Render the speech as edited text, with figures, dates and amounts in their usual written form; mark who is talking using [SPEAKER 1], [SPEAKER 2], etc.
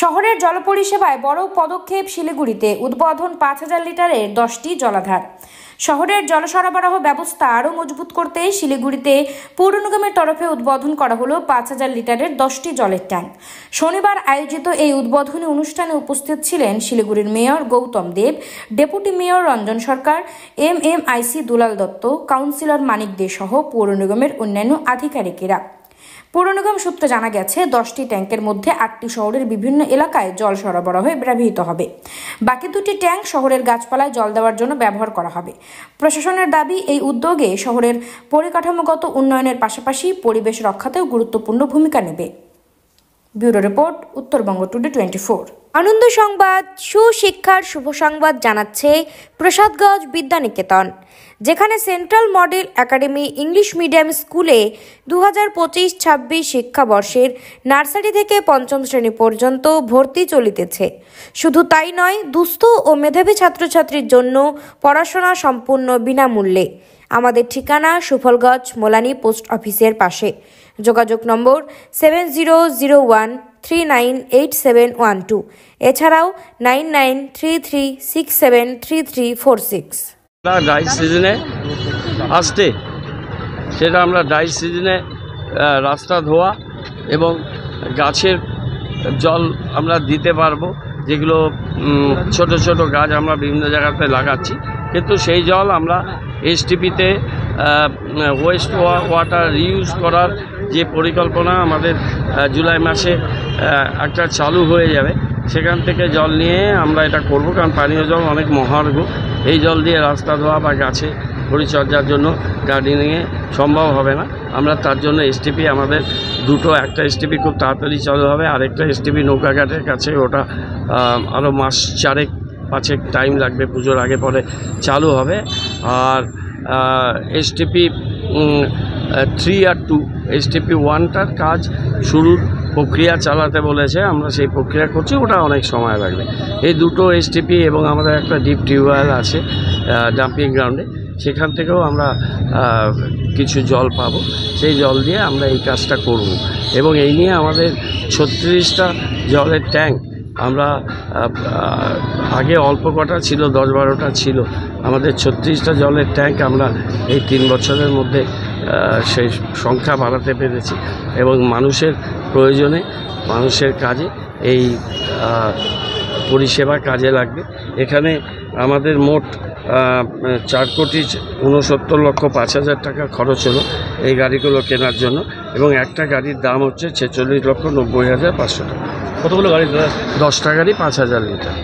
[SPEAKER 1] শহরের জল পরিষেবায় বড় পদক্ষেপ শিলিগুড়িতে উদ্বোধন ৫,০০০ লিটারের ১০টি জলাধার। শহরের জল সরবরাহ ব্যবস্থা আরও মজবুত করতে শিলিগুড়িতে পৌর নিগমের তরফে উদ্বোধন করা হলো ৫,০০০ লিটারের 10টি জলের ট্যাঙ্ক। শনিবার আয়োজিত এই উদ্বোধনী অনুষ্ঠানে উপস্থিত ছিলেন শিলিগুড়ির মেয়র গৌতম দেব, ডেপুটি মেয়র রঞ্জন সরকার, এমএমআইসি দুলাল দত্ত, কাউন্সিলর মানিক দে সহ পৌর নিগমের অন্যান্য আধিকারিকেরা। পৌর নিগম সূত্রে জানা গেছে 10টি ট্যাঙ্কের মধ্যে 8টি শহরের বিভিন্ন এলাকায় জল সরবরাহে ব্যবহৃত হবে। বাকি 2টি ট্যাঙ্ক শহরের গাছপালায় জল দেওয়ার জন্য ব্যবহার করা হবে। প্রশাসনের দাবি, এই উদ্যোগে শহরের পরিকাঠামোগত উন্নয়নের পাশাপাশি পরিবেশ রক্ষাতেও গুরুত্বপূর্ণ ভূমিকা নেবে। Bureau report, Uttarbanga today 24। আনন্দ সংবাদ, সুশিক্ষার শুভ সংবাদ জানাচ্ছে প্রসাদগঞ্জ বিদ্যানিকেতন, যেখানে central model academy English medium স্কুলে 2025-26 শিক্ষাবর্ষের নার্সারি থেকে 5ম শ্রেণী পর্যন্ত ভর্তি চলিতেছে। শুধু তাই নয়, দুস্থ ও মেধাবী ছাত্রছাত্রীর জন্য পড়াশোনা সম্পূর্ণ বিনামূল্যে। আমাদের ঠিকানা সুফলগঞ্জ মোলানি পোস্ট অফিসের পাশে। যোগাযোগ নম্বর 7001398712, এছাড়াও 9933673346।
[SPEAKER 2] ড্রাই সিজনে আসতে সেটা আমরা ড্রাই সিজনে রাস্তা ধোয়া এবং গাছের জল আমরা দিতে পারবো, যেগুলো ছোট ছোট গাছ আমরা বিভিন্ন জায়গাতে লাগাচ্ছি, কিন্তু সেই জল আমরা এসটিপিতে ওয়েস্ট ওয়াটার রিউজ করার যে পরিকল্পনা আমাদের জুলাই মাসে একটা চালু হয়ে যাবে, সেখান থেকে জল নিয়ে আমরা এটা করব। কারণ পানীয় জল অনেক মহার্ঘ, এই জল দিয়ে রাস্তা ধোয়া বা গাছে পরিচর্যার জন্য গার্ডেনিংয়ে সম্ভব হবে না। আমরা তার জন্য এসটিপি আমাদের একটা এসটিপি খুব তাড়াতাড়ি চালু হবে, আরেকটা এসটিপি নৌকাঘাটের কাছে, ওটা আরও মাস 4-5 টাইম লাগবে, পুজোর আগে পরে চালু হবে। আর এসটিপি 3 আর 2, এসটিপি 1টার কাজ শুরুর প্রক্রিয়া চালাতে বলেছে, আমরা সেই প্রক্রিয়া করছি, ওটা অনেক সময় লাগবে। এই দুটো এসটিপি এবং আমাদের একটা ডিপ টিউবওয়েল আছে ডাম্পিং গ্রাউন্ডে, সেখান থেকেও আমরা কিছু জল পাবো, সেই জল দিয়ে আমরা এই কাজটা করব। এবং এই নিয়ে আমাদের 36টা জলের ট্যাঙ্ক, আমরা আগে অল্প কটা ছিল, 10-12টা ছিল, আমাদের 36টা জলের ট্যাঙ্ক আমরা এই 3 বছরের মধ্যে সেই সংখ্যা বাড়াতে পেরেছি। এবং মানুষের প্রয়োজনে, মানুষের কাজে এই পরিষেবা কাজে লাগবে। এখানে আমাদের মোট 4,69,05,000 টাকা খরচ হলো এই গাড়িগুলো কেনার জন্য, এবং একটা গাড়ির দাম হচ্ছে 46,90,500 টাকা।
[SPEAKER 3] কতগুলো গাড়ি?
[SPEAKER 2] 10টা গাড়ি 5,000 লিটার।